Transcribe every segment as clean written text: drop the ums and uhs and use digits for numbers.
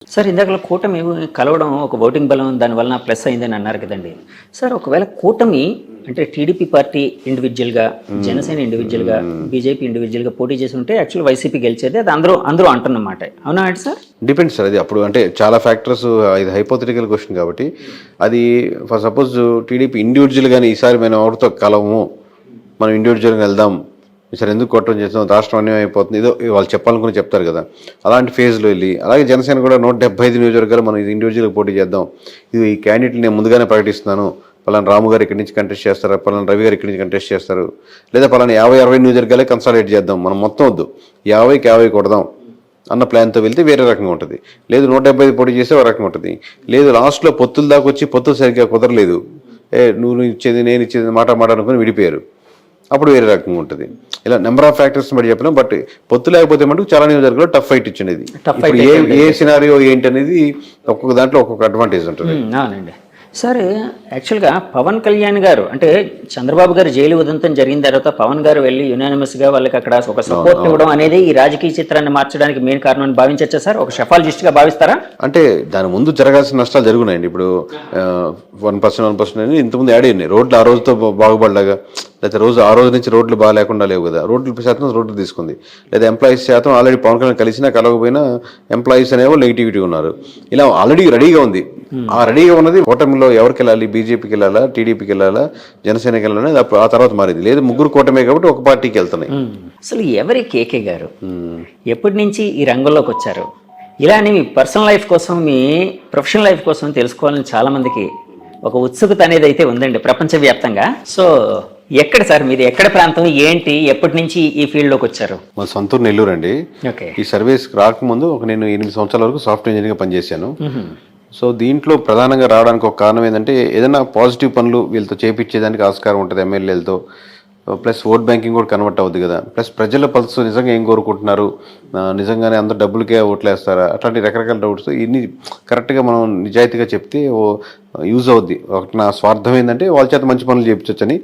Sir ఇందాకలో కూటమి కలవడం ఒక ఓటింగ్ బలం దానివల్ల ప్లస్ అయిందని అన్నారు కదండి. సార్ ఒకవేళ కూటమి అంటే టీడీపీ పార్టీ ఇండివిజువల్గా, జనసేన ఇండివిజువల్గా, బీజేపీ ఇండివిజువల్గా పోటీ చేసి ఉంటే యాక్చువల్ వైసీపీ గెలిచేది, అది అందరూ అంటున్నమాట. అవునా అంటే సార్? Depends sir. అది అప్పుడు అంటే చాలా ఫ్యాక్టర్స్, ఇది హైపోథెటికల్ క్వశ్చన్ కాబట్టి అది ఫర్ సపోజ్ టీడీపీ ఇండివిజువల్గానే ఈసారి మనం ఎవరితో కలవము, మనం ఇండివిజువల్గా వెళ్దాం, ఈసారి ఎందుకు కొట్టడం చేస్తాం, రాష్ట్రం అన్యాయం అయిపోతుంది, ఏదో వాళ్ళు చెప్పాలనుకుని చెప్తారు కదా, అలాంటి ఫేజ్లో వెళ్ళి, అలాగే జనసేన కూడా 175 నియోజకవర్గాలు మనం ఇది ఇండివిజువల్గా పోటీ చేద్దాం, ఇది ఈ క్యాండిడేట్లు నేను ముందుగానే ప్రకటిస్తున్నాను, పలానా రాము గారు ఇక్కడి నుంచి కంటెస్ట్ చేస్తారు, పలానా రవి గారు ఇక్కడి నుంచి కంటెస్ట్ చేస్తారు, లేదా పలానా 50-60 నియోజకవర్గాలే కన్సాలిడేట్ చేద్దాం, మనం మొత్తం వద్దు 50కి 50 కొడదాం అన్న ప్లాన్తో వెళ్తే వేరే రకంగా ఉంటుంది. లేదు 175 పోటీ చేస్తే ఒక రకంగా ఉంటుంది. లేదు లాస్ట్లో పొత్తుల దాకా వచ్చి పొత్తులు సరిగ్గా కుదరలేదు, నువ్వు ఇచ్చేది నేను ఇచ్చేది మాట అనుకుని విడిపోయారు, అప్పుడు వేరే రకంగా ఉంటుంది. ఇలా నెంబర్ ఆఫ్ ఫ్యాక్టర్స్ బట్టి చెప్పినాం. బట్ పొత్తు లేకపోతే మటుకు చాలా నియోజకవర్గాల్లో టఫ్ ఫైట్ ఇచ్చినది. ఇప్పుడు ఏ సినారియో ఏంటి అనేది ఒక్కొక్క దాంట్లో ఒక్కొక్క అడ్వాంటేజ్ ఉంటుంది. అవునండి. సరే, యాక్చువల్గా పవన్ కళ్యాణ్ గారు అంటే చంద్రబాబు గారు జైలు ఉదంతం జరిగిన తర్వాత పవన్ గారు వెళ్ళి యునానిమస్గా వాళ్ళకి అక్కడ ఒక సపోర్ట్ ఇవ్వడం అనేది ఈ రాజకీయ చిత్రాన్ని మార్చడానికి మెయిన్ కారణం అని భావించచ్చా సార్? ఒక షెఫాలజిస్ట్గా భావిస్తారా? అంటే దాని ముందు జరగాల్సిన నష్టాలు జరుగున్నాయండి. ఇప్పుడు 1% అని ఇంతకుముందు యాడ్ అయినాయి. రోడ్లు ఆ రోజుతో బాగుపడలాగా, లేకపోతే ఆ రోజు నుంచి రోడ్లు బాగా లేకుండా లేవు కదా, రోడ్ల శాతం రోడ్లు తీసుకుంది, లేదా ఎంప్లాయీస్ శాతం ఆల్రెడీ పవన్ కళ్యాణ్ కలిసినా కలవకపోయినా ఎంప్లాయీస్ అనేవో నెగిటివిటీ ఉన్నారు. ఇలా ఆల్రెడీ రెడీగా ఉంది. ఆ రెడీగా ఉన్నది కూటమిలో ఎవరికి వెళ్ళాలి, బీజేపీకి వెళ్ళాలా, టీడీపీకి వెళ్ళాలా, జనసేనకి వెళ్ళాలని ఆ తర్వాత మారింది. లేదు ముగ్గురు కూటమే కాబట్టి ఒక పార్టీకి వెళ్తున్నాయి. అసలు ఎవరి కేకే గారు ఎప్పటి నుంచి ఈ రంగంలోకి వచ్చారు? ఇలానే మీ పర్సనల్ లైఫ్ కోసం, మీ ప్రొఫెషనల్ లైఫ్ కోసం తెలుసుకోవాలని చాలా మందికి ఒక ఉత్సుకత అనేది అయితే ఉందండి ప్రపంచవ్యాప్తంగా. సో ఎక్కడ సార్ మీది, ఎక్కడ ప్రాంతం, ఏంటి, ఎప్పటి నుంచి ఈ ఫీల్డ్లోకి వచ్చారు? మా సొంతూరు నెల్లూరు అండి. ఈ సర్వీస్ రాకముందు నేను 8 సంవత్సరాల వరకు సాఫ్ట్వేర్ ఇంజనీర్గా పనిచేశాను. సో దీంట్లో ప్రధానంగా రావడానికి ఒక కారణం ఏంటంటే ఏదైనా పాజిటివ్ పనులు వీళ్ళతో చేపించేదానికి ఆస్కారం ఉంటుంది ఎమ్మెల్యేలతో. ప్లస్ ఓట్ బ్యాంకింగ్ కూడా కన్వర్ట్ అవుతుంది కదా. ప్లస్ ప్రజల పల్స్ నిజంగా ఏం కోరుకుంటున్నారు, నిజంగానే అందరూ డబ్బులకే ఓట్లు వేస్తారా, అట్లాంటి రకరకాల డౌట్స్. ఇన్ని కరెక్ట్గా మనం నిజాయితీగా చెప్తే యూజ్ అవుద్ది. ఒకటి నా స్వార్థం ఏంటంటే వాళ్ళ చేత మంచి పనులు చేయించవచ్చని,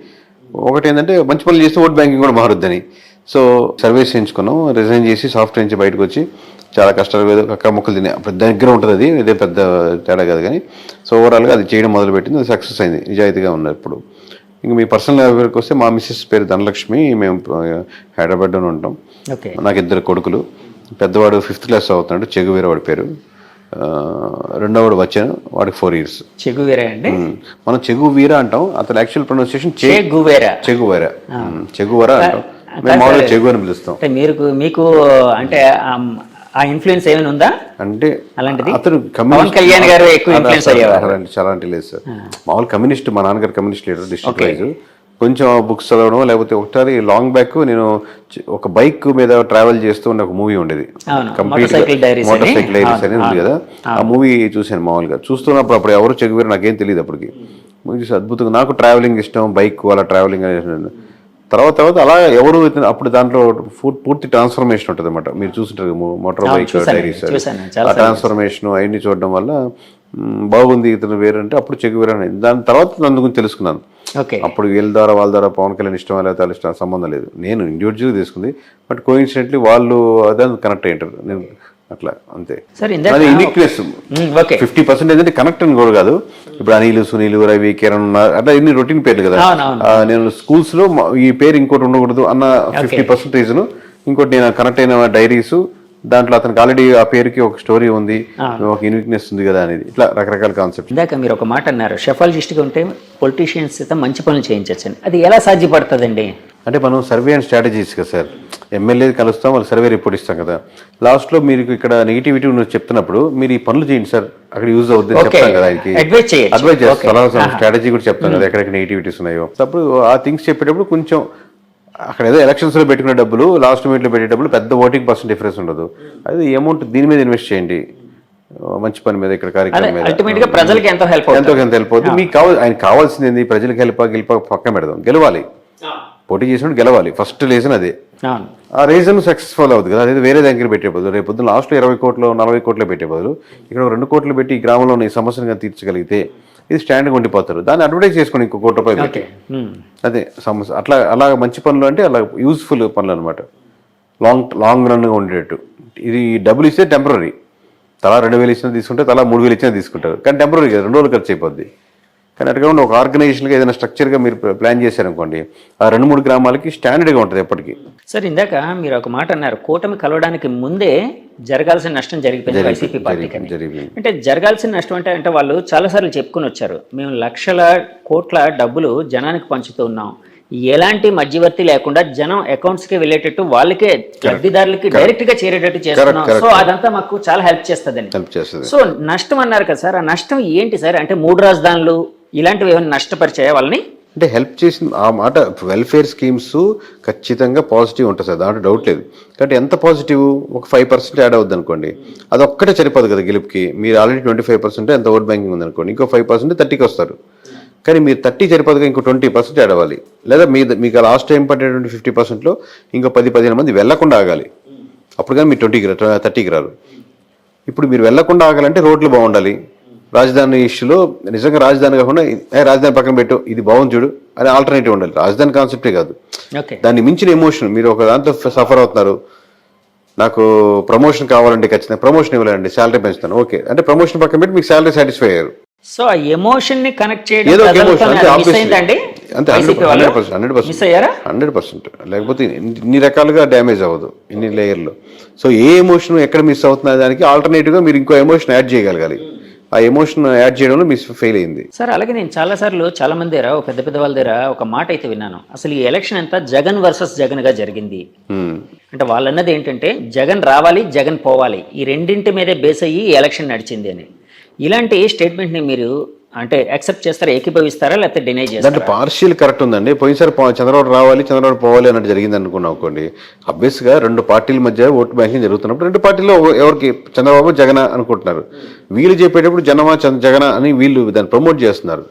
ఒకటి ఏంటంటే మంచి పనులు చేస్తే ఓట్ బ్యాంకింగ్ కూడా మారుద్దని. సో సర్వీస్ చేయించుకున్నాం, రిజైన్ చేసి సాఫ్ట్వేర్ నుంచి బయటకు వచ్చి చాలా కష్టాలు ఏదో అక్కడ మొక్కలు తినే అప్పుడు దగ్గర ఉంటుంది, అది ఇదే పెద్ద తేడా కాదు. కానీ సో ఓవరాల్గా అది చేయడం మొదలుపెట్టింది, అది సక్సెస్ అయింది, నిజాయితీగా ఉన్నారు. ఇప్పుడు ఇంకా మీ పర్సనల్ ఎవరికి వస్తే మా మిస్సెస్ పేరు ధనలక్ష్మి, మేము హైదరాబాద్లోనే ఉంటాం. నాకు 2 కొడుకులు. పెద్దవాడు 5th క్లాస్ అవుతున్నాడు, చెగువీర వాడి పేరు. రెండోవాడు వచ్చాను, వాడికి 4 years. చెగువీరా అండి? మనం చెగువీర అంటాం, అతను యాక్చువల్ ప్రొనౌన్సియేషన్ చెగువీర అంటాం. మేము మామూలుగా చెగు అని పిలుస్తాం. మీకు అంటే ఆ ఇన్ఫ్లుయెన్స్ ఏమైనా ఉందా అంటే అలాంటిది? అతను పవన్ కళ్యాణ్ గారు ఎక్కువ ఇన్ఫ్లుయెన్స్ అయ్యేవారు? చాలా అంటే లేదు సార్. మామూలు కమ్యూనిస్ట్, మా నాన్నగారు కమ్యూనిస్ట్ లీడర్ డిస్ట్రిక్ట్ వైజ్. కొంచెం బుక్స్ చదవడం, లేకపోతే ఒకసారి లాంగ్ బ్యాక్ నేను ఒక బైక్ మీద ట్రావెల్ చేస్తూ ఉన్న ఒక మూవీ ఉండేది, మోటార్ డైరీస్ అనేది ఉంది కదా. ఆ మూవీ చూశాను మామూలుగా. చూస్తున్నప్పుడు అప్పుడు ఎవరు చెగువేరు నాకేం తెలియదు అప్పటికి. మూవీ చూసి అద్భుతంగా, నాకు ట్రావెలింగ్ ఇష్టం, బైక్ అలా ట్రావెలింగ్ అనేది. తర్వాత అలా ఎవరు అప్పుడు దాంట్లో పూర్తి ట్రాన్స్ఫర్మేషన్ ఉంటుంది అనమాట. మీరు చూస్తుంటారు మోటార్ బైక్ డైరీస్, ఆ ట్రాన్స్ఫర్మేషన్ అవన్నీ చూడడం వల్ల బాగుంది ఇతను వేరంటే అప్పుడు చెగువేరు అనేది. దాని తర్వాత దాని గురించి తెలుసుకున్నాను. అప్పుడు వాళ్ళ ద్వారా పవన్ కళ్యాణ్ ఇష్టం లేదా వాళ్ళ ఇష్టం సంబంధం లేదు, నేను ఇండివిజువల్గా తీసుకుంది. బట్ కోఇన్సిడెంట్లీ వాళ్ళు అదే కనెక్ట్ అయ్యారు, నేను అట్లా అంతే. అది యూనిక్నెస్. 50% ఏంటంటే కనెక్ట్ అని కూడా కాదు. ఇప్పుడు అనిల్, సునీల్, రవి, కిరణ్ ఉన్నారు, అట్లా ఇన్ని రొటీన్ పేర్లు కదా. నేను స్కూల్స్ లో ఈ పేరు ఇంకోటి ఉండకూడదు అన్న 50% రీజన్. ఇంకోటి నేను కనెక్ట్ అయిన డైరీస్, దాంట్లో అతనికి ఆల్రెడీ ఆ పేరుకి ఒక స్టోరీ ఉంది, ఒక యూనిక్నెస్ ఉంది కదా అనేది. ఇట్లా రకరకాల కాన్సెప్ట్. ఇందాక మీరు ఒక మాట అన్నారు, షెఫాలజిస్ట్గా ఉంటే పొలిటీషియన్స్ మంచి పనులు చేయించచ్చని. అది ఎలా సాధ్యపడుతుందండి? అంటే మనం సర్వే అండ్ స్ట్రాటజీస్ కదా సార్. ఎమ్మెల్యే కలుస్తాం, వాళ్ళు సర్వే రిపోర్ట్ ఇస్తాం కదా. లాస్ట్లో మీరు ఇక్కడ నెగిటివిటీ చెప్తున్నప్పుడు మీరు ఈ పనులు చేయండి సార్, అక్కడ యూజ్ అవుతుంది చెప్తాం కదా. ఆయనకి అడ్వైజ్ చేస్తాం, స్ట్రాటజీ కూడా చెప్తాం కదా ఎక్కడెక్కడ నెగిటివిటీస్ ఉన్నాయో. అప్పుడు ఆ థింగ్స్ చెప్పేటప్పుడు కొంచెం అక్కడ ఏదో ఎలక్షన్స్లో పెట్టుకునే డబ్బులు, లాస్ట్ మినిట్లో పెట్టే డబ్బులు పెద్ద ఓటింగ్ % డిఫరెన్స్ ఉండదు. అది అమౌంట్ దీని మీద ఇన్వెస్ట్ చేయండి, మంచి పని మీద, ఇక్కడ కార్యక్రమం మీద. ప్రజలకి ఎంతో హెల్ప్ అవుతుంది. మీకు ఆయన కావాల్సింది ఏంది? ప్రజలకు గెలిప పక్కన పెడదాం, గెలవాలి. పోటీ చేసినప్పుడు గెలవాలి, ఫస్ట్ రీజన్ అదే. ఆ రీజన్ సక్సెస్ఫుల్ అవుతుంది కదా. అదే వేరే దగ్గర పెట్టే బదులు, రేపు పొద్దున్న లాస్ట్లో 20 కోట్లు 40 కోట్లు పెట్టే బదులు ఇక్కడ 2 కోట్లు పెట్టి ఈ గ్రామంలో ఈ సమస్యను తీర్చగలిగితే ఇది స్టాండ్గా ఉండిపోతారు. దాన్ని అడ్వర్టైజ్ చేసుకుని ఇంకో ₹1 పెట్టి, అదే సమస్య. అలా మంచి పనులు అంటే అలా యూస్ఫుల్ పనులు అనమాట, లాంగ్ రన్గా ఉండేటట్టు. ఇది డబ్బులు ఇస్తే టెంపరీ, తలా 2,000 ఇచ్చినా తీసుకుంటారు, తలా 3,000 ఇచ్చినా తీసుకుంటారు. కానీ టెంపరీ కదా, 2 రోజులు ఖర్చు అయిపోద్ది. కానీ అటుగా ఒక ఆర్గనైజేషన్గా ఏదైనా స్ట్రక్చర్గా మీరు ప్లాన్ చేశారనుకోండి, ఆ 2-3 గ్రామాలకి స్టాండర్డ్గా ఉంటుంది ఎప్పటికీ. సార్ ఇందాక మీరు ఒక మాట అన్నారు, కూటమి కలవడానికి ముందే జరగాల్సిన నష్టం జరిగిపోయింది వైసీపీ పార్టీకి. అంటే జరగాల్సిన నష్టం అంటే వాళ్ళు చాలాసార్లు చెప్పుకుని వచ్చారు, మేము లక్షల కోట్ల డబ్బులు జనానికి పంచుతూ ఉన్నాం, ఎలాంటి మధ్యవర్తి లేకుండా జనం అకౌంట్స్కి వెళ్ళేటట్టు వాళ్ళకే లబ్ధిదారులకి డైరెక్ట్ గా చేరేటట్టు చేస్తున్నాం, సో అదంతా మాకు చాలా హెల్ప్ చేస్తుంది. సో నష్టం అన్నారు కదా సార్, ఆ నష్టం ఏంటి సార్? అంటే 3 రాజధానులు ఇలాంటివి ఏమైనా నష్టపరిచాయా వాళ్ళని? అంటే హెల్ప్ చేసిన ఆ మాట, వెల్ఫేర్ స్కీమ్స్ ఖచ్చితంగా పాజిటివ్ ఉంటుంది సార్, దాంట్లో డౌట్ లేదు. కాబట్టి ఎంత పాజిటివ్, ఒక 5% యాడ్ అవుద్ది అనుకోండి, అది ఒక్కటే సరిపోదు కదా గెలుపుకి. మీరు ఆల్రెడీ 25% ఎంత ఓట్ బ్యాంకింగ్ ఉంది అనుకోండి, ఇంకో 5% 30కి వస్తారు. కానీ మీరు 30 సరిపోదుగా ఇంకో 20% యాడ్ అవ్వాలి. లేదా మీకు లాస్ట్ టైం పడేటువంటి 50%లో ఇంకో 10-15 మంది వెళ్లకుండా ఆగాలి. అప్పుడు కానీ మీరు 30కి రారు. ఇప్పుడు మీరు వెళ్లకుండా ఆగాలంటే రోడ్లు బాగుండాలి. రాజధాని ఇష్యూలో నిజంగా రాజధాని కాకుండా రాజధాని పక్కన పెట్టు, ఇది బాగుంది చూడు అని ఆల్టర్నేటివ్ ఉండాలి. రాజధాని కాన్సెప్టే కాదు, దాన్ని మించిన ఎమోషన్. మీరు ఒక దాంతో సఫర్ అవుతున్నారు, నాకు ప్రమోషన్ కావాలంటే ఖచ్చితంగా ప్రమోషన్ ఇవ్వాలండి, శాలరీ పెంచుతాను, ఓకే అంటే ప్రమోషన్ పక్కన పెట్టి మీకు శాలరీ సాటిస్ఫై అయ్యారు. సో ఆ ఎమోషన్ ని కనెక్ట్ చేయడం ఏదో ఒక ఎమోషన్ అంటే అంతే 100%. లేకపోతే ఇన్ని రకాలుగా డ్యామేజ్ అవ్వదు, ఇన్ని లేయర్లు. సో ఏ ఎమోషన్ ఎక్కడ మిస్ అవుతున్న దానికి ఆల్టర్నేటివ్గా మీరు ఇంకో ఎమోషన్ యాడ్ చేయగలగాలి. ఆ ఎమోషన్ యాడ్ చేయడంలో మిస్ ఫెయిల్ అయింది సార్. అలాగే నేను చాలాసార్లు చాలా మంది దగ్గర, పెద్ద వాళ్ళ దగ్గర ఒక మాట అయితే విన్నాను, అసలు ఈ ఎలక్షన్ అంతా జగన్ వర్సెస్ జగన్ గా జరిగింది. అంటే వాళ్ళు అన్నది ఏంటంటే జగన్ రావాలి, జగన్ పోవాలి, ఈ రెండింటి మీదే బేస్ అయ్యి ఈ ఎలక్షన్ నడిచింది అని. ఇలాంటి స్టేట్మెంట్ ని మీరు అంటే యాక్సెప్ట్ చేస్తారా, ఏకీభవిస్తారా, లేకపోతే డినై చేస్తారా? దాంట్లో పార్షియల్ కరెక్ట్ ఉందండి. పోయినసారి చంద్రబాబు రావాలి, చంద్రబాబు పోవాలి అన్నట్టు జరిగింది అనుకున్నాం అనుకోండి. అబ్వియస్గా 2 పార్టీల మధ్య ఓట్ బ్యాంకింగ్ జరుగుతున్నప్పుడు 2 పార్టీల్లో ఎవరికి చంద్రబాబు జగన్ అనుకుంటున్నారు. వీళ్ళు చెప్పేటప్పుడు జగన అని వీళ్ళు దాన్ని ప్రమోట్ చేస్తున్నారు.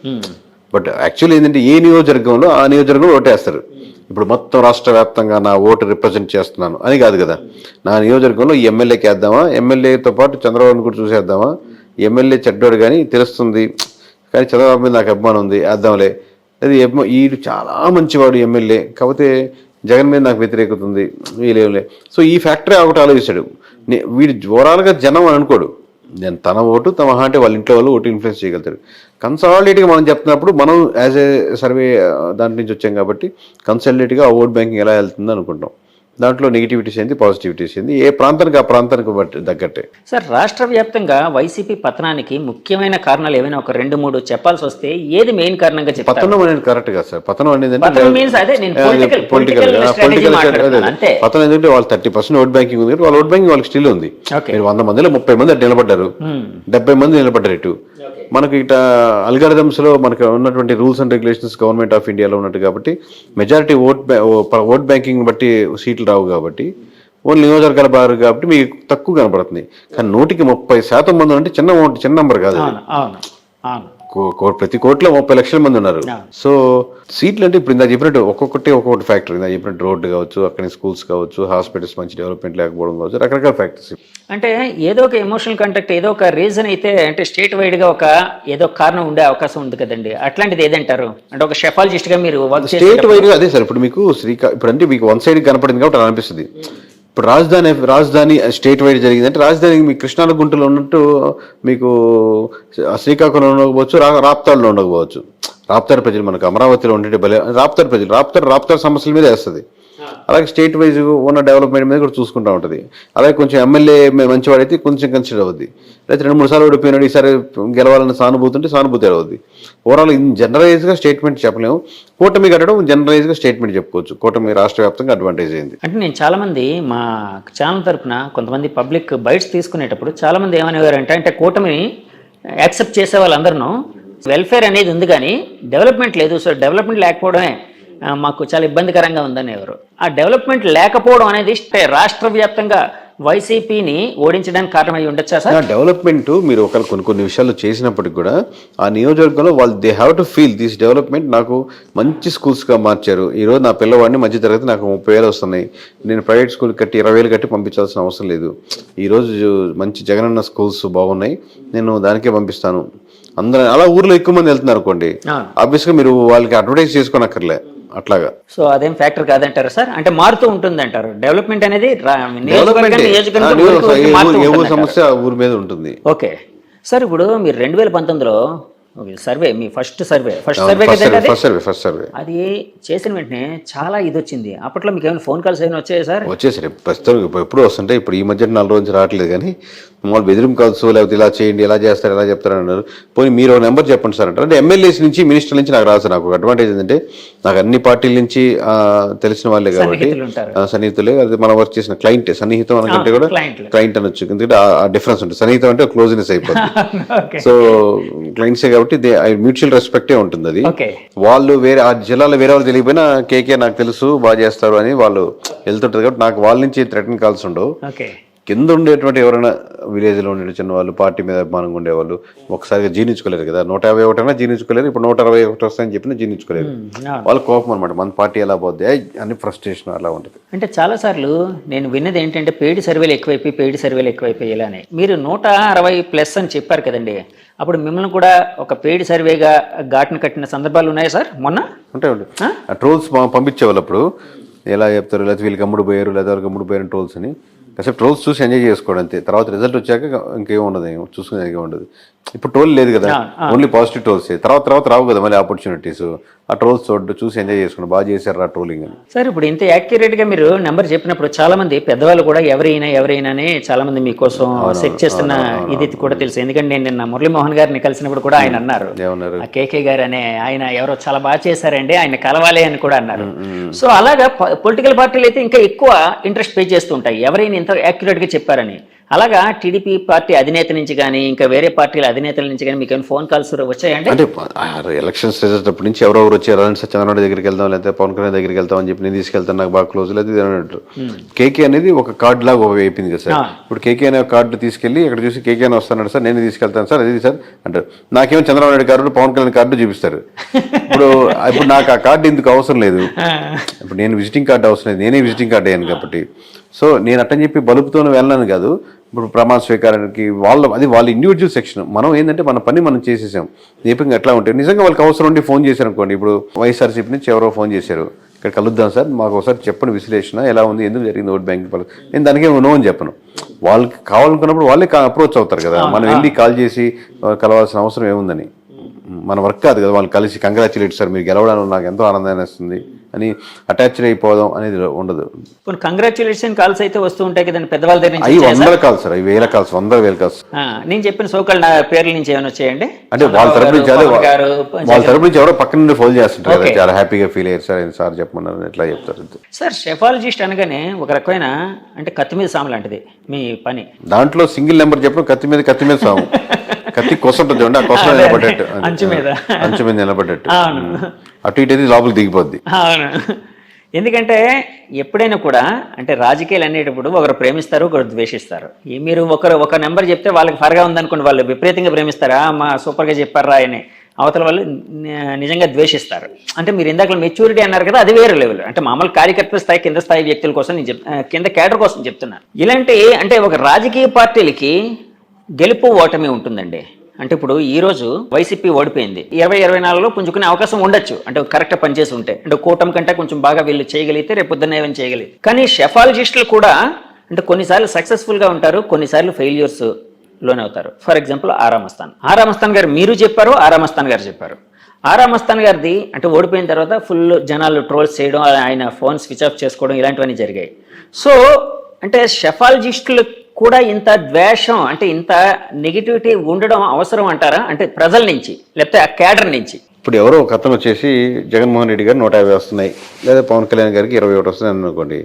బట్ యాక్చువల్లీ ఏంటంటే ఏ నియోజకవర్గంలో ఆ నియోజకవర్గంలో ఓటేస్తారు. ఇప్పుడు మొత్తం రాష్ట్ర వ్యాప్తంగా నా ఓటు రిప్రజెంట్ చేస్తున్నాను అని కాదు కదా. నా నియోజకవర్గంలో ఈ ఎమ్మెల్యేకి వేద్దామా, ఎమ్మెల్యేతో పాటు చంద్రబాబుని కూడా చూసేద్దామా, ఎమ్మెల్యే చెడ్డోడు కానీ తెలుస్తుంది, కానీ చంద్రబాబు మీద నాకు అభిమానం ఉంది వేద్దాంలే, అది వీడు చాలా మంచివాడు ఎమ్మెల్యే, కాకపోతే జగన్ మీద నాకు వ్యతిరేకత ఉంది వీళ్ళేంలే. సో ఈ ఫ్యాక్టరీ ఒకటి ఆలోచిస్తాడు. వీడు ఓవరాల్గా జనం అని అనుకోడు, నేను తన ఓటు తమ అంటే వాళ్ళ ఇంట్లో వాళ్ళు ఓటు ఇన్ఫ్లుయెన్స్ చేయగలుగుతాడు. కన్సాలిడేట్గా మనం చెప్తున్నప్పుడు మనం యాజ్ ఏ సర్వే దాంట్ నుంచి వచ్చాం కాబట్టి కన్సాలిడేట్గా ఆ ఓట్ బ్యాంకింగ్ ఎలా వెళ్తుంది అనుకుంటాం. దాంట్లో నెగిటివిటీస్ ఏంది, పాజిటివిటీస్ ఏంది, ఏ ప్రాంతానికి ఆ ప్రాంతానికి బట్టి తగ్గట్టే. సార్ రాష్ట్ర వ్యాప్తంగా వైసీపీ పతనానికి ముఖ్యమైన కారణాలు ఏమైనా ఒక 2-3 చెప్పాల్సి వస్తే ఏది మెయిన్ కారణంగా చెప్తారు? పతనం అనేది కరెక్ట్ కాదు సార్. పతనం అనేది పొలిటికల్ పతనం ఏంటంటే వాళ్ళు 30% ఓట్ బ్యాంకింగ్ ఉంది, వాళ్ళ ఓట్ బ్యాంకింగ్ వాళ్ళకి స్టిల్ ఉంది. మీరు 100 మందిలో 30 మంది అటు నిలబడ్డారు, 70 మంది నిలబడ్డారు ఇటు. మనకి ఇట అల్గారిథమ్స్ లో మనకు ఉన్నటువంటి rules and regulations government of ఇండియాలో ఉన్నట్టు కాబట్టి మెజారిటీ ఓట్ బ్యాంకింగ్ బట్టి సీట్లు రావు కాబట్టి ఓన్లీ నియోజకవర్గాల బారు కాబట్టి మీకు తక్కువ కనపడుతుంది. కానీ 130% మంది అంటే చిన్న నెంబర్ కాదు. ప్రతి కోట్లో 30 లక్షల మంది ఉన్నారు. సో సీట్లు అంటే ఇప్పుడు ఇందా చెప్పినట్టు ఒక్కొక్కటి ఫ్యాక్టరీ, ఇందా చెప్పినట్టు రోడ్డు కావచ్చు, అక్కడ స్కూల్స్ కావచ్చు, హాస్పిటల్స్ మంచి డెవలప్మెంట్ లేకపోవడం కావచ్చు, రకరకాల ఫ్యాక్టరీస్. అంటే ఏదో ఒక ఎమోషనల్ కాంటాక్ట్, ఏదో ఒక రీజన్ అయితే అంటే స్టేట్ వైడ్ గా ఏదో కారణం ఉండే అవకాశం ఉంది కదండి. అట్లాంటిది ఏదంటారు? అంటే ఒక షెఫాలజిస్ట్ గా మీరు స్టేట్ వైడ్ గా అదే సార్. ఇప్పుడు మీకు ఇప్పుడు అంటే మీకు వన్ సైడ్ కనపడింది కాబట్టి అలా అనిపిస్తుంది. ఇప్పుడు రాజధాని స్టేట్ వైడ్ జరిగిందంటే రాజధాని మీకు కృష్ణా గుంటలో ఉన్నట్టు మీకు శ్రీకాకుళంలో ఉండకపోవచ్చు, రాప్తాడులో ఉండకపోవచ్చు. రాప్తాడు ప్రజలు మనకు అమరావతిలో ఉండే రాప్తాడు ప్రజలు రాప్తాడు సమస్యల మీద వేస్తుంది. అలాగే స్టేట్ వైజ్ ఉన్న డెవలప్మెంట్ మీద కూడా చూసుకుంటూ ఉంటుంది. అలాగే కొంచెం ఎమ్మెల్యే మంచివాడైతే కొంచెం కన్సిడర్ అవుద్ది. అయితే 2-3 సార్లు ఓడిపోయినాడు, ఈసారి గెలవాలని సానుభూతి అవుద్ది. ఓవరాల్ జనరలైజ్గా స్టేట్మెంట్ చెప్పలేము. కూటమి కట్టడం జనరలైజ్గా స్టేట్మెంట్ చెప్పుకోవచ్చు. కూటమి రాష్ట్ర వ్యాప్తంగా అడ్వాంటేజ్ అయింది. అంటే నేను చాలా మంది మా ఛానల్ తరఫున కొంతమంది పబ్లిక్ బైట్స్ తీసుకునేటప్పుడు చాలా మంది ఏమనేవారంటే, అంటే కూటమిని యాక్సెప్ట్ చేసే వాళ్ళందరూ వెల్ఫేర్ అనేది ఉంది కానీ డెవలప్మెంట్ లేదు, సో డెవలప్మెంట్ లేకపోవడమే మాకు చాలా ఇబ్బందికరంగా ఉందని ఎవరు. ఆ డెవలప్మెంట్ లేకపోవడం అనేది రాష్ట్ర వ్యాప్తంగా వైసీపీని ఓడించడానికి కారణమై ఉండొచ్చా సార్? డెవలప్మెంట్ మీరు కొన్ని విషయాలు చేసినప్పటికి కూడా ఆ నియోజకవర్గంలో వాళ్ళు they have to feel this development. నాకు మంచి స్కూల్స్గా మార్చారు. ఈరోజు నా పిల్లవాడిని మధ్య తరగతి నాకు 30,000 వస్తున్నాయి, నేను ప్రైవేట్ స్కూల్ కట్టి 20,000 కట్టి పంపించాల్సిన అవసరం లేదు. ఈరోజు మంచి జగనన్న స్కూల్స్ బాగున్నాయి, నేను దానికే పంపిస్తాను. అందరూ అలా ఊర్లో ఎక్కువ మంది వెళ్తున్నారు అనుకోండి, ఆబ్వియస్గా మీరు వాళ్ళకి అడ్వర్టైజ్ చేసుకోనక్కర్లే. అట్లాగా. సో అదేం ఫ్యాక్టర్ కాదంటారా సార్? అంటే మారుతూ ఉంటుంది అంటారు డెవలప్మెంట్ అనేది నియోజకవర్గం ఏ ఊరు సమస్య ఊరి మీద ఉంటుంది. ఓకే సార్, ఇప్పుడు మీరు 2019లో సర్వే, మీ ఫస్ట్ సర్వే కదండి అది చేసిన వెంటనే చాలా ఇది వచ్చింది. అప్పట్లో మీకు ఏమైనా ఫోన్ కాల్స్ ఏమైనా వచ్చాయి సార్? వచ్చేసరి ప్రస్తుతం ఎప్పుడు వస్తుంటే, ఇప్పుడు ఈ మధ్య 4 రోజు నుంచి రావట్లేదు, కానీ మామూలు బెదిరింపు కాల్స్ లేకపోతే ఇలా చేయండి, ఇలా చేస్తారు, ఎలా చెప్తారు అన్నారు. పోనీ మీరు ఒక నెంబర్ చెప్పండి సార్ అంటారు. అంటే ఎమ్మెల్యేస్ నుంచి మినిస్టర్ నుంచి నాకు రాదు. నాకు ఒక అడ్వాంటేజ్ ఏంటంటే నాకు అన్ని పార్టీల నుంచి తెలిసిన వాళ్ళే కాబట్టి సన్నిహితులే. అది మనం వర్క్ చేసిన క్లయింట్, సన్నిహితం అనకంటే కూడా క్లయింట్ అనొచ్చు, ఎందుకంటే ఆ డిఫరెన్స్ ఉంటుంది. సన్నిహితం అంటే క్లోజ్నెస్ అయిపోతుంది. సో క్లయింట్సే కాబట్టి మ్యూచువల్ రెస్పెక్టే ఉంటుంది. అది వాళ్ళు వేరే ఆ జిల్లాలో వేరే వాళ్ళు తెలియకపోయినా కేకే నాకు తెలుసు బాగా చేస్తారు అని వాళ్ళు వెళ్తుంటారు కాబట్టి నాకు వాళ్ళ నుంచి థ్రెటన్ కాల్స్ ఉండవు. కింద ఉండేటువంటి ఎవరైనా విలేజ్లో ఉండే చిన్న వాళ్ళు, పార్టీ మీద అభిమానంగా ఉండేవాళ్ళు ఒకసారిగా జీర్ణించుకోలేరు కదా. 151 అయినా జీర్ణించుకోలేరు, ఇప్పుడు 161 వస్తాయని చెప్పినా జీర్ణించుకోలేరు. వాళ్ళ కోపం అనమాట, మన పార్టీ ఎలా పోద్ది అని ఫ్రస్ట్రేషన్ అలా ఉంటుంది. అంటే చాలాసార్లు నేను విన్నది ఏంటంటే పెయిడ్ సర్వేలు ఎక్కువైపోయి ఇలానే మీరు 160+ అని చెప్పారు కదండి. అప్పుడు మిమ్మల్ని కూడా ఒక పెయిడ్ సర్వేగా ఘాటును కట్టిన సందర్భాలు ఉన్నాయా సార్? మొన్న ఉంటాయి. ఆ ట్రోల్స్ పంపించేవాళ్ళు అప్పుడు ఎలా చెప్తారు, లేకపోతే వీళ్ళకి అమ్ముడు పోయారు, లేదా వాళ్ళకి అమ్ముడు పోయారు ట్రోల్స్ అని. కాసేపు ట్రోల్స్ చూసి ఎంజాయ్ చేసుకోవడం అంతే. తర్వాత రిజల్ట్ వచ్చాక ఇంకేం ఉండదు, చూసుకునేది ఉండదు. ఇప్పుడు ట్రోల్ లేదు కదా, ఓన్లీ పాజిటివ్ ట్రోల్స్. తర్వాత రావు కదా మళ్ళీ ఆపర్చునిటీస్. ఆ ట్రోల్స్ చూసి ఎంజాయ్ చేసుకోండి, బాగా చేశారు ఆ ట్రోలింగ్ అని. సార్ ఇప్పుడు ఇంత యాక్యురేట్గా మీరు నెంబర్ చెప్పినప్పుడు చాలా మంది పెద్దవాళ్ళు కూడా ఎవరైనానే చాలా మంది మీకోసం సెట్ చేస్తున్న ఇది కూడా తెలుసు. ఎందుకంటే నేను నిన్న మురళీమోహన్ గారిని కలిసినప్పుడు కూడా ఆయన అన్నారు, కేకే గారు అనే ఆయన ఎవరో చాలా బాగా చేశారండి, ఆయన కలవాలి అని కూడా అన్నారు. సో అలాగా పొలిటికల్ పార్టీలు అయితే ఇంకా ఎక్కువ ఇంట్రెస్ట్ పే చేస్తుంటాయి ఎవరైనా ఇంత యాక్యురేట్గా చెప్పారని. అలాగా టీడీపీ పార్టీ అధినేత నుంచి కానీ ఇంకా వేరే పార్టీల అధినేతల నుంచి కానీ మీకు ఫోన్ కాల్స్ వచ్చాయండి? అంటే ఎలక్షన్స్ రిజల్ట్ అప్పటి నుంచి ఎవరెవరు వచ్చారు, చంద్రబాబు దగ్గరికి వెళ్తాం, లేకపోతే పవన్ కళ్యాణ్ దగ్గరికి వెళ్తాం అని చెప్పి నేను తీసుకెళ్తాను, నాకు బాగా క్లోజ్ లేదు అన్నట్టు. కేకే అనేది ఒక కార్డు లాగా అయిపోయింది కదా సార్. ఇప్పుడు కేకే అనే కార్డు తీసుకెళ్లి ఇక్కడ చూసి కేకే అని వస్తాను సార్, నేను తీసుకెళ్తాను సార్, అది సార్ అంటారు. నాకేమో చంద్రబాబు నాయుడు కార్డు, పవన్ కళ్యాణ్ కార్డు చూపిస్తారు. ఇప్పుడు నాకు ఆ కార్డు ఎందుకు అవసరం లేదు. ఇప్పుడు నేను విజిటింగ్ కార్డు అవసరం లేదు, నేనే విజిటింగ్ కార్డు అయ్యాను కాబట్టి. సో నేను అట్టని చెప్పి బలుపుతోనే వెళ్ళాను కాదు. ఇప్పుడు ప్రమాణ స్వీకారానికి వాళ్ళ ఇండివిజువల్ సెక్షన్. మనం ఏంటంటే మన పని మనం చేసేసాం. దీపంగా ఎట్లా ఉంటాయి నిజంగా వాళ్ళకి అవసరం ఉండి ఫోన్ చేశారు అనుకోండి. ఇప్పుడు వైఎస్ఆర్సీపీ నుంచి ఎవరో ఫోన్ చేశారు, ఇక్కడ కలుద్దాం సార్, మాకు ఒకసారి చెప్పండి విశ్లేషణ ఎలా ఉంది, ఎందుకు జరిగింది ఓట్ బ్యాంక్. నేను దానికి నో అని చెప్పను. వాళ్ళకి కావాలనుకున్నప్పుడు వాళ్ళే అప్రోచ్ అవుతారు కదా. మనం వెళ్ళి కాల్ చేసి కలవాల్సిన అవసరం ఏముందని. మన వర్క్ కాదు కదా వాళ్ళు కలిసి కంగ్రాచులేట్ సార్ మీరు గెలవడానికి నాకు ఎంతో ఆనందాన్ని వస్తుంది అని అటాచ్డ్ అయిపోదాం అనేది ఉండదు. కంగ్రాచులేషన్ కాల్స్ అయితే వస్తూ ఉంటాయి కదండి పెద్దవాళ్ళ దగ్గర నుంచి. అవి 100 కాల్స్ సార్, అవి 1000 కాల్స్, 100,000 కాల్స్. నేను చెప్పిన సోకాల్ నా పేర్ల నుంచి ఏమైనా వచ్చాయండి అంటే వాళ్ళ తరపు నుంచి ఎవరో పక్కన నుండి ఫోన్ చేస్తుంటారు కదా, చాలా హ్యాపీగా ఫీల్ అయ్యారు సార్, సార్ చెప్పమన్నారు ఎట్లా చెప్తారు సార్. షెఫాలజిస్ట్ అనగానే ఒక రకమైన అంటే కత్తి మీద సాము లాంటిది మీ పని. దాంట్లో సింగిల్ నెంబర్ చెప్పడం కత్తి మీద సాము. కత్తి కొసంటుంది చూడండి, ఆ కొస నిలబడ్డట్టు, అంచు మీద నిలబడ్డట్టు, అటు ఇటు అయితే లోపలికి దిగిపోద్ది. అవును, ఎందుకంటే ఎప్పుడైనా కూడా అంటే రాజకీయాలు అనేటప్పుడు ఒకరు ప్రేమిస్తారు, ఒకరు ద్వేషిస్తారు. మీరు ఒక నెంబర్ చెప్తే వాళ్ళకి ఫరగా ఉందనుకోండి, వాళ్ళు విపరీతంగా ప్రేమిస్తారా, మా సూపర్గా చెప్పారా అని. అవతల వాళ్ళు నిజంగా ద్వేషిస్తారు. అంటే మీరు ఇందాక మెచ్యూరిటీ అన్నారు కదా, అది వేరే లెవెల్. అంటే మామూలు కార్యకర్తల స్థాయి, కింద స్థాయి వ్యక్తుల కోసం నేను కింద క్యాడర్ కోసం చెప్తున్నాను. ఇలాంటి అంటే ఒక రాజకీయ పార్టీలకి గెలుపు ఓటమి ఉంటుందండి. అంటే ఇప్పుడు ఈ రోజు వైసీపీ ఓడిపోయింది, 2024లో పుంజుకునే అవకాశం ఉండొచ్చు. అంటే కరెక్ట్ పనిచేసి ఉంటే, అంటే కూటమి కంటే కొంచెం బాగా వీళ్ళు చేయగలిగితే రేపు పొద్దున్న ఏమైనా చేయగలిగితే. కానీ షెఫాలజిస్టులు కూడా అంటే కొన్నిసార్లు సక్సెస్ఫుల్గా ఉంటారు, కొన్నిసార్లు ఫెయిల్యూర్స్ లోనే అవుతారు. ఫర్ ఎగ్జాంపుల్ ఆరామస్థాన్ గారు మీరు చెప్పారు, ఆరామస్థాన్ గారు చెప్పారు. ఆరామస్థాన్ గారిది అంటే ఓడిపోయిన తర్వాత ఫుల్ జనాలు ట్రోల్స్ చేయడం, ఆయన ఫోన్ స్విచ్ ఆఫ్ చేసుకోవడం ఇలాంటివన్నీ జరిగాయి. సో అంటే షెఫాలజిస్టులు కూడా ఇంత ద్వేషం అంటే ఇంత నెగిటివిటీ ఉండడం అవసరం అంటారా? అంటే ప్రజల నుంచి లేకపోతే ఆ క్యాడర్ నుంచి. ఇప్పుడు ఎవరో ఒక అతను వచ్చేసి జగన్మోహన్ రెడ్డి గారు 150 వస్తున్నాయి, లేదా పవన్ కళ్యాణ్ గారికి 21 వస్తున్నాయి అనుకోండి,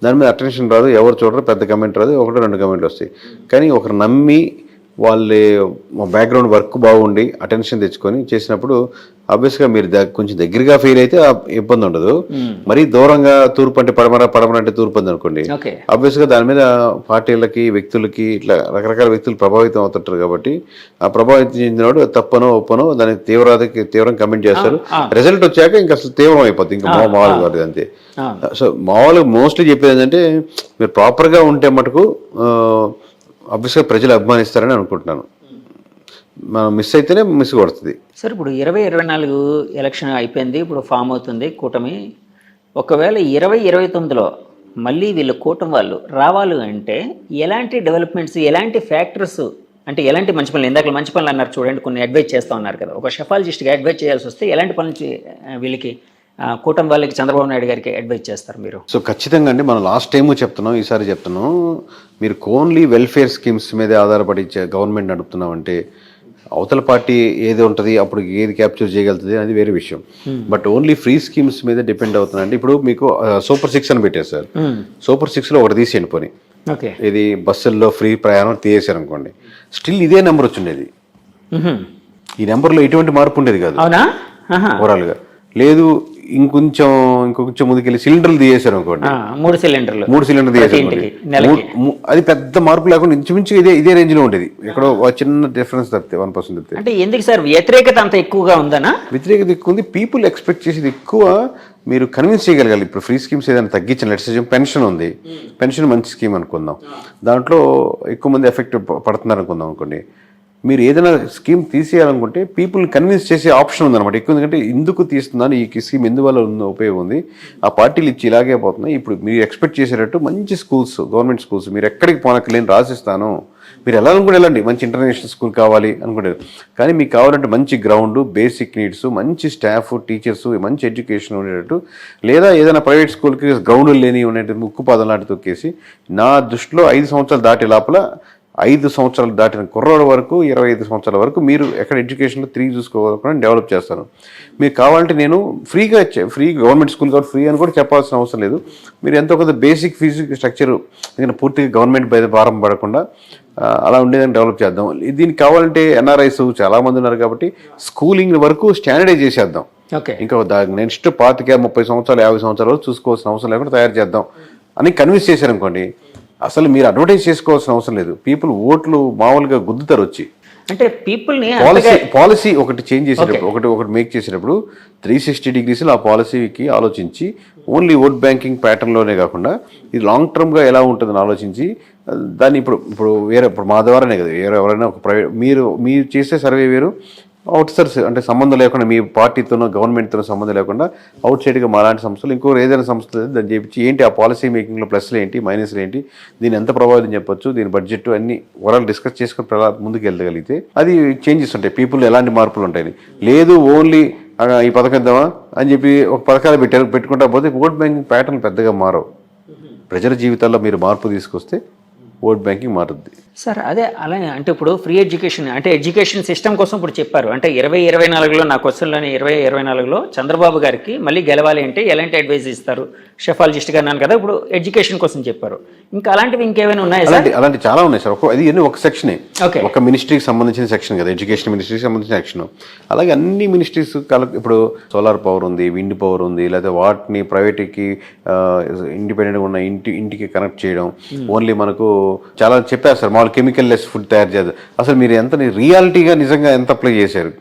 దాని మీద అటెన్షన్ రాదు, ఎవరు చూడరు, పెద్ద కమెంట్ రాదు, 1-2 కమెంట్లు వస్తాయి. కానీ ఒకరు నమ్మి వాళ్ళ బ్యాక్గ్రౌండ్ వర్క్ బాగుండి అటెన్షన్ తెచ్చుకొని చేసినప్పుడు ఆబ్వియస్గా మీరు కొంచెం దగ్గరగా ఫెయిల్ అయితే ఇబ్బంది ఉండదు. మరీ దూరంగా తూర్పు అంటే పడమర అంటే తూర్పు అంది అనుకోండి, ఆబ్వియస్గా దాని మీద పార్టీలకి వ్యక్తులకి ఇట్లా రకరకాల వ్యక్తులు ప్రభావితం అవుతుంటారు. కాబట్టి ఆ ప్రభావితం చెందినవాడు తప్పనో ఒప్పనో దాని తీవ్రం కమెంట్ చేస్తారు. రిజల్ట్ వచ్చాక ఇంకా అసలు తీవ్రం అయిపోతుంది, ఇంకా మామూలుగా కాదు అంతే. సో మామూలుగా మోస్ట్లీ చెప్పేది ఏంటంటే మీరు ప్రాపర్గా ఉంటే మటుకు ఆబ్వియస్గా ప్రజలు అభిమానిస్తారని అనుకుంటున్నాను. మనం మిస్ అయితేనే మిస్ కొడుతుంది. సార్ ఇప్పుడు 2024 ఎలక్షన్ అయిపోయింది, ఇప్పుడు ఫామ్ అవుతుంది కూటమి. ఒకవేళ 2029లో మళ్ళీ వీళ్ళు కూటమి వాళ్ళు రావాలి అంటే ఎలాంటి డెవలప్మెంట్స్, ఎలాంటి ఫ్యాక్టర్స్, అంటే ఎలాంటి మంచి పనులు, ఇందాక మంచి పనులు అన్నారు చూడండి, కొన్ని అడ్వైజ్ చేస్తూ ఉన్నారు కదా, ఒక షెఫాలజిస్ట్గా అడ్వైజ్ చేయాల్సి వస్తే ఎలాంటి పనులు వీళ్ళకి కూటమి వాళ్ళకి చంద్రబాబు నాయుడు గారికి అడ్వైజ్ చేస్తారు మీరు? సో ఖచ్చితంగా అండి, మనం లాస్ట్ టైము చెప్తున్నాం, ఈసారి చెప్తున్నాం, మీరు ఓన్లీ వెల్ఫేర్ స్కీమ్స్ మీదే ఆధారపడి గవర్నమెంట్ నడుపుతున్నామంటే అవతల పార్టీ ఏది ఉంటుంది, అప్పుడు ఏది క్యాప్చర్ చేయగలుగుతుంది అనేది వేరే విషయం. బట్ ఓన్లీ ఫ్రీ స్కీమ్స్ మీద డిపెండ్ అవుతుందండి. ఇప్పుడు మీకు సూపర్ 6 అని పెట్టారు సార్, సూపర్ 6లో ఒకటి తీసేయండి పోనీ, ఇది బస్సుల్లో ఫ్రీ ప్రయాణం తీసేశారు అనుకోండి, స్టిల్ ఇదే నెంబర్ వచ్చిండేది. ఈ నెంబర్లో ఎటువంటి మార్పు ఉండేది కాదు ఓవరాల్గా. లేదు ఇంకొంచెం ముందుకెళ్ళి సిలిండర్లు తీసేశారు అనుకోండి, 3 సిలిండర్ తీసేశారు, అది పెద్ద మార్పు లేకుండా ఇంచుమించు ఇదే రేంజ్ లో ఉండేది. ఎక్కడో చిన్న డిఫరెన్స్ తప్పితే 1% తప్పితే. అంటే ఎందుకు సార్ వ్యతిరేకత అంత ఎక్కువగా ఉందనా? వ్యతిరేకత ఎక్కువ ఉంది, పీపుల్ ఎక్స్పెక్ట్ చేసేది ఎక్కువ. మీరు కన్విన్స్ చేయగలగాలి. ఇప్పుడు ఫ్రీ స్కీమ్స్ ఏదైనా తగ్గించిన, లెట్స్ సే పెన్షన్ ఉంది, పెన్షన్ మంచి స్కీమ్ అనుకుందాం, దాంట్లో ఎక్కువ మంది ఎఫెక్ట్ పడుతున్నారు అనుకుందాం అనుకోండి, మీరు ఏదైనా స్కీమ్ తీసేయాలనుకుంటే పీపుల్ని కన్విన్స్ చేసే ఆప్షన్ ఉందన్నమాట ఎక్కువ. ఎందుకంటే ఎందుకు తీస్తున్నాను, ఈ స్కీమ్ ఎందువల్ల ఉపయోగం ఉంది, ఆ పార్టీలు ఇచ్చి ఇలాగే పోతున్నాయి, ఇప్పుడు మీరు ఎక్స్పెక్ట్ చేసేటట్టు మంచి స్కూల్స్, గవర్నమెంట్ స్కూల్స్ మీరు ఎక్కడికి పోనక్కలేని రాసిస్తాను, మీరు ఎలా అనుకుంటే వెళ్ళండి, మంచి ఇంటర్నేషనల్ స్కూల్ కావాలి అనుకుంటారు, కానీ మీకు కావాలంటే మంచి గ్రౌండ్, బేసిక్ నీడ్స్, మంచి స్టాఫ్, టీచర్స్, మంచి ఎడ్యుకేషన్ ఉండేటట్టు, లేదా ఏదైనా ప్రైవేట్ స్కూల్కి గ్రౌండ్ లేని ఉండేటట్టు ముక్కుపాదం లాంటి తొక్కేసి, నా దృష్టిలో 5 సంవత్సరాలు దాటే లోపల 5 సంవత్సరాలు దాటిన కుర్రోడు వరకు 25 సంవత్సరాల వరకు మీరు ఎక్కడ ఎడ్యుకేషన్లో 3 చూసుకోవాలని డెవలప్ చేస్తాను. మీకు కావాలంటే నేను ఫ్రీ గవర్నమెంట్ స్కూల్ కాబట్టి ఫ్రీ అని కూడా చెప్పాల్సిన అవసరం లేదు, మీరు ఎంతో కొంత బేసిక్ ఫీజు స్ట్రక్చర్ ఎందుకంటే పూర్తిగా గవర్నమెంట్ పై భారం పడకుండా అలా ఉండేదని డెవలప్ చేద్దాం. దీనికి కావాలంటే ఎన్ఆర్ఐస్ చాలామంది ఉన్నారు కాబట్టి స్కూలింగ్ వరకు స్టాండర్డైజ్ చేసేద్దాం. ఇంకా నెక్స్ట్ 25-30 సంవత్సరాలు 50 సంవత్సరాలు చూసుకోవాల్సిన అవసరం లేకుండా తయారు చేద్దాం అని కన్విన్స్ చేశారనుకోండి, అసలు మీరు అడ్వర్టైజ్ చేసుకోవాల్సిన అవసరం లేదు. పీపుల్ ఓట్లు మామూలుగా గుద్దుతారు వచ్చి. అంటే పీపుల్ని పాలసీ ఒకటి చేంజ్ చేసేటప్పుడు, ఒకటి మేక్ చేసేటప్పుడు 360 డిగ్రీస్లో ఆ పాలసీకి ఆలోచించి ఓన్లీ ఓట్ బ్యాంకింగ్ ప్యాటర్న్లోనే కాకుండా ఇది లాంగ్ టర్మ్గా ఎలా ఉంటుందని ఆలోచించి దాన్ని ఇప్పుడు మా ద్వారానే కదా, ఎవరైనా ఒక ప్రైవేట్ మీరు చేసే సర్వే వేరు, అవుట్సోర్స్ అంటే సంబంధం లేకుండా మీ పార్టీతోనో గవర్నమెంట్తోనో సంబంధం లేకుండా అవుట్ సైడ్గా మాలాంటి సంస్థలు ఇంకో ఏదైనా సంస్థలు దాన్ని చేపించి ఏంటి ఆ పాలసీ మేకింగ్లో ప్లస్లు ఏంటి మైనస్లు ఏంటి, దీన్ని ఎంత ప్రభావితం చెప్పొచ్చు, దీని బడ్జెట్ అన్ని ఓవరాల్ డిస్కస్ చేసుకుని ముందుకు వెళ్ళగలిగితే అది చేంజెస్ ఉంటాయి, పీపుల్ ఎలాంటి మార్పులు ఉంటాయి. లేదు ఓన్లీ ఈ పథకం ఇద్దామా అని చెప్పి ఒక పథకాలు పెట్టుకుంటా పోతే ఓట్ బ్యాంకింగ్ ప్యాటర్న్ పెద్దగా మారవు. ప్రజల జీవితాల్లో మీరు మార్పు తీసుకొస్తే ఓట్ బ్యాంకింగ్ మారుద్ది సార్. అదే అలానే అంటే ఇప్పుడు ఫ్రీ ఎడ్యుకేషన్ అంటే ఎడ్యుకేషన్ సిస్టమ్ కోసం ఇప్పుడు చెప్పారు, అంటే 2024లో నా క్వశ్చన్లోని 2024లో చంద్రబాబు గారికి మళ్ళీ గెలవాలి అంటే ఎలాంటి అడ్వైజ్ ఇస్తారు, షెఫాలజిస్ట్గా అన్నాను కదా, ఇప్పుడు ఎడ్యుకేషన్ కోసం చెప్పారు, ఇంకా అలాంటివి ఇంకేమైనా ఉన్నాయా సార్? అలాంటి చాలా ఉన్నాయి సార్. అది ఒక సెక్షనే, ఒక మినిస్ట్రీకి సంబంధించిన సెక్షన్ కదా, ఎడ్యుకేషన్ మినిస్ట్రీకి సంబంధించిన సెక్షన్. అలాగే అన్ని మినిస్ట్రీస్ ఇప్పుడు సోలార్ పవర్ ఉంది, విండ్ పవర్ ఉంది, లేదా వాటిని ప్రైవేట్కి ఇండిపెండెంట్గా ఉన్న ఇంటికి కనెక్ట్ చేయడం, ఓన్లీ మనకు చాలా చెప్పారు సార్, మామూలు కెమికల్ లెస్ ఫుడ్ తయారు చేద్దాం. అసలు మీరు ఎంత రియాలిటీగా నిజంగా ఎంత అప్లై చేశారు?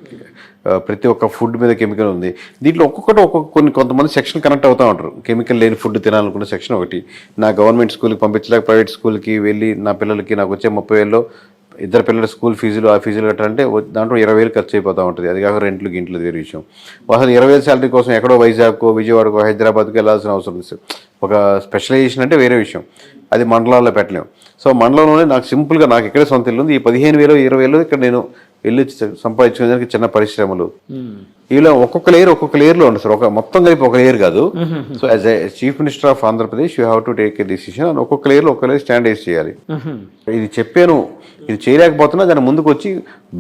ప్రతి ఒక్క ఫుడ్ మీద కెమికల్ ఉంది, దీంట్లో కొంతమంది సెక్షన్ కనెక్ట్ అవుతూ ఉంటారు. కెమికల్ లేని ఫుడ్ తినాలనుకున్న సెక్షన్ ఒకటి, నా గవర్నమెంట్ స్కూల్కి పంపించలేక ప్రైవేట్ స్కూల్కి వెళ్ళి నా పిల్లలకి నాకు వచ్చే 30,000లో 2 పిల్లల స్కూల్ ఫీజులు ఆ ఫీజులు కట్టాలంటే దాంట్లో 20,000 ఖర్చు అయిపోతూ ఉంటుంది. అది కాక రెంట్లు గింట్లు వేరే విషయం. అసలు 20,000 శాలరీ కోసం ఎక్కడో వైజాగ్కో విజయవాడకో హైదరాబాద్కి వెళ్ళాల్సిన అవసరం ఉంది. ఒక స్పెషలైజేషన్ అంటే వేరే విషయం, అది మండలాల్లో పెట్టలేము. సో మండలంలోనే నాకు సింపుల్గా నాకు ఎక్కడ సొంత ఇల్లు ఉంది, ఈ 15,000 20,000 ఇక్కడ నేను వెళ్ళి సంపాదించుకునేదానికి చిన్న పరిశ్రమలు ఇలా ఒక్కొక్క లేయర్లో ఉంది సార్. మొత్తం కలిపి ఒక లేయర్ కాదు. So as a chief minister of Andhra Pradesh you have to take a decision అని ఒక్కొక్క లేయర్ స్టాండర్డైజ్ చేయాలి. ఇది చెప్పాను, ఇది చేయలేకపోతున్నా దాని ముందుకు వచ్చి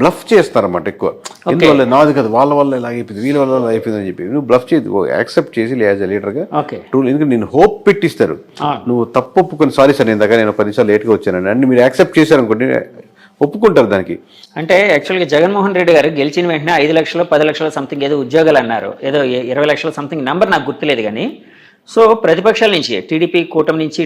బ్లఫ్ చేస్తారన్నమాట ఎక్కువ. ఎందువల్ల నాది కదా, వాళ్ళ వల్ల ఇలా అయిపోయింది, వీళ్ళ వల్ల అయిపోయింది అని చెప్పి నువ్వు బ్లఫ్ చేసి యాక్సెప్ట్ చేసి యాజ్ ఎ లీడర్గా ఎందుకంటే నేను హోప్ పెట్టిస్తారు. నువ్వు తప్పు ఒప్పుకొని సారీ సార్ నేను 10 నిమిషాలు లేట్గా వచ్చానండి అంటే మీరు యాక్సెప్ట్ చేశారనుకోండి ఒప్పుకుంటారు దానికి. అంటే యాక్చువల్గా జగన్మోహన్ రెడ్డి గారు గెలిచిన వెంటనే 5 లక్షలు 10 లక్షలు సంథింగ్ ఏదో ఉద్యోగాలు అన్నారు, ఏదో 20 లక్షలు సంథింగ్ నెంబర్ నాకు గుర్తులేదు కానీ. సో ప్రతిపక్షాల నుంచి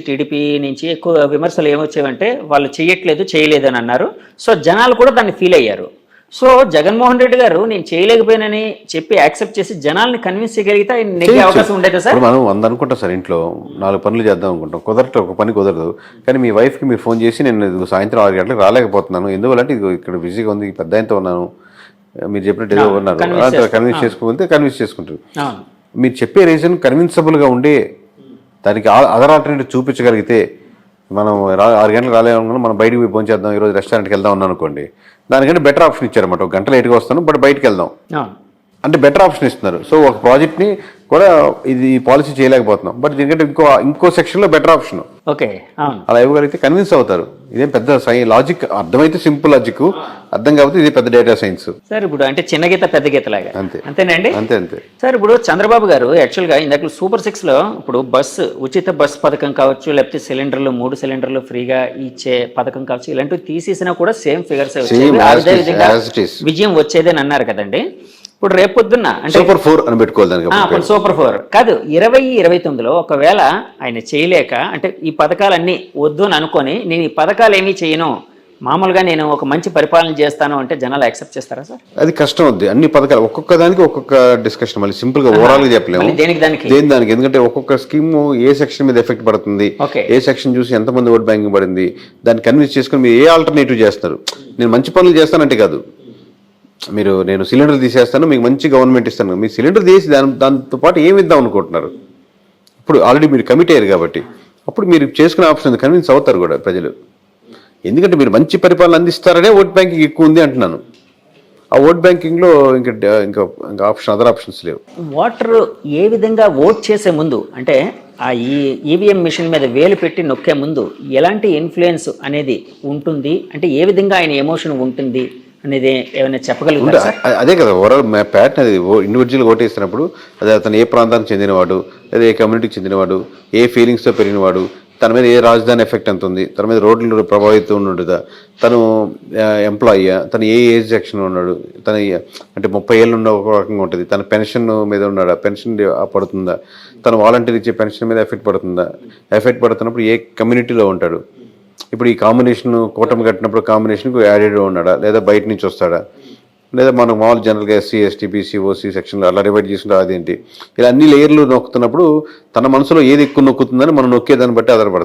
టీడీపీ నుంచి ఎక్కువ విమర్శలు ఏమొచ్చేవంటే వాళ్ళు చేయట్లేదు చేయలేదు అని అన్నారు. సో జనాలు కూడా దాన్ని ఫీల్ అయ్యారు. సో జగన్మోహన్ రెడ్డి గారు నేను చేయలేకపోయానని చెప్పి యాక్సెప్ట్ చేసి జనాల్ని కన్విన్స్ చేయగలిగితే ఆయన నెగ్గే అవకాశం ఉండేదా సార్? ఇప్పుడు మనం 100 అనుకుంటాం సార్, ఇంట్లో 4 పనులు చేద్దాం అనుకుంటాం, కుదరట్లేదు, ఒక పని కుదరదు. కానీ మీ వైఫ్కి మీరు ఫోన్ చేసి నేను ఇదిగో సాయంత్రం 6 గంటలకు రాలేకపోతున్నాను, ఎందువల్లంటే ఇదిగో ఇక్కడ బిజీగా ఉంది, పెద్ద ఆయనతో ఉన్నాను, మీరు చెప్పినట్టు ఏదో ఉన్నారు, కన్విన్స్ చేసుకోగలిగితే కన్విన్స్ చేసుకుంటారు. అవును. మీరు చెప్పే రీజన్ కన్విన్సబుల్గా ఉండే దానికి అదర్ ఆల్టర్నేటివ్ చూపించగలిగితే, మనం 6 గంటలకు రాలేమనుకున్నా మనం బయటకు పోయి భోజనం చేద్దాం, ఈరోజు రెస్టారెంట్కి వెళ్దాం ఉన్నాను అనుకోండి, దానికంటే బెటర్ ఆప్షన్ ఇచ్చారన్నమాట. 1 గంట లేట్గా వస్తాను బట్ బయటకు వెళ్దాం అంటే బెటర్ ఆప్షన్ ఇస్తున్నారు. సో ఒక ప్రాజెక్ట్ని కూడా ఇది పాలసీ చేయలేకపోతున్నాం, బట్ దీనికంటే ఇంకో సెక్షన్లో బెటర్ ఆప్షన్ ఓకే అలా ఇవ్వగలిగితే కన్విన్స్ అవుతారు. ఇదేం పెద్ద లాజిక్, అర్థమైతే సింపుల్ లాజిక్, అర్థం కాకపోతే ఇది పెద్ద డేటా సైన్స్ సార్. ఇప్పుడు అంటే చిన్న గీత పెద్ద గీత లాగా అంతేనండి. అంతే సార్. ఇప్పుడు చంద్రబాబు గారు యాక్చువల్గా ఇందాక సూపర్ 6లో ఇప్పుడు ఉచిత బస్సు పథకం కావచ్చు, లేకపోతే సిలిండర్లు 3 సిలిండర్లు ఫ్రీగా ఇచ్చే పథకం కావచ్చు, ఇలాంటివి తీసేసినా కూడా సేమ్ ఫిగర్స్ విజయం వచ్చేదని అన్నారు కదండి. ఇప్పుడు రేపొద్దున్న అంటే సూపర్ 4 అని పెట్టుకోవాలి, సూపర్ 4 కాదు 2029లో ఒకవేళ ఆయన చేయలేక అంటే ఈ పథకాలన్నీ వద్దు అని అనుకొని నేను ఈ పథకాలు ఏమీ చేయను, మామూలుగా నేను ఒక మంచి పరిపాలన చేస్తాను అంటే జనాలు యాక్సెప్ట్ చేస్తారా సార్? అది కష్టం అవుద్ది. అన్ని పథకాలు ఒక్కొక్క దానికి ఒక్కొక్క డిస్కషన్, మళ్ళీ సింపుల్ గా ఓవరాల్ గా చెప్పలేము దేని దానికి, ఎందుకంటే ఒక్కొక్క స్కీమ్ ఏ సెక్షన్ మీద ఎఫెక్ట్ పడుతుంది, ఏ సెక్షన్ చూసి ఎంతమంది ఓట్ బ్యాంకింగ్ పడింది, దాన్ని కన్విన్స్ చేసుకుని మీరు ఏ ఆల్టర్నేటివ్ చేస్తారు. నేను మంచి పనులు చేస్తానంటే కాదు, నేను సిలిండర్ తీసేస్తాను, మీకు మంచి గవర్నమెంట్ ఇస్తాను, మీ సిలిండర్ తీసి దాంతో పాటు ఏమి ఇద్దాం అనుకుంటున్నారు. ఇప్పుడు ఆల్రెడీ మీరు కమిట్ అయ్యారు కాబట్టి అప్పుడు మీరు చేసుకునే ఆప్షన్ కన్విన్స్ అవుతారు కూడా ప్రజలు. ఎందుకంటే మీరు మంచి పరిపాలన అందిస్తారనే ఓట్ బ్యాంకింగ్ ఎక్కువ ఉంది అంటున్నాను. ఆ ఓట్ బ్యాంకింగ్లో ఇంకా అదర్ ఆప్షన్స్ లేవు. ఓటర్ ఏ విధంగా ఓట్ చేసే ముందు అంటే ఆ ఈవీఎం మిషన్ మీద వేలు పెట్టి నొక్కే ముందు ఎలాంటి ఇన్ఫ్లుయెన్స్ అనేది ఉంటుంది, అంటే ఏ విధంగా ఆయన ఎమోషన్ ఉంటుంది అనేది ఏమైనా చెప్పగలుగుతారా? అదే కదా ఓవరాల్ ప్యాటర్న్. అది ఇండివిజువల్ ఓటేసినప్పుడు అదే అతను ఏ ప్రాంతానికి చెందినవాడు, లేదా ఏ కమ్యూనిటీకి చెందినవాడు, ఏ ఫీలింగ్స్తో పెరిగినవాడు, తన మీద ఏ రాజధాని ఎఫెక్ట్ ఎంత ఉంది, తన మీద రోడ్లు ప్రభావితం ఉండదా, తను ఎంప్లాయీయా, తను ఏ ఏజ్ సెక్షన్ ఉన్నాడు, తన అంటే 30 ఏళ్ళు ఉన్న ఒక రకంగా ఉంటుంది, తన పెన్షన్ మీద ఉన్నాడా, పెన్షన్ పడుతుందా, తను వాలంటీర్ ఇచ్చే పెన్షన్ మీద ఎఫెక్ట్ పడుతుందా, ఎఫెక్ట్ పడుతున్నప్పుడు ఏ కమ్యూనిటీలో ఉంటాడు, ఇప్పుడు ఈ కాంబినేషన్ కూటమి కట్టినప్పుడు కాంబినేషన్కు యాడెడ్ ఉన్నాడా, లేదా బయట నుంచి వస్తాడా, లేదా మనం మామూలు జనరల్గా ఎస్సీ ఎస్టీ బీసీ ఓసీ సెక్షన్లో అలా డివైడ్ చేసుకుంటే అదేంటి, ఇలా అన్ని లేయర్లు నొక్కుతున్నప్పుడు తన మనసులో ఏది ఎక్కువ నొక్కుతుందని మనం నొక్కేదాన్ని బట్టి ఆధారపడుతుంది.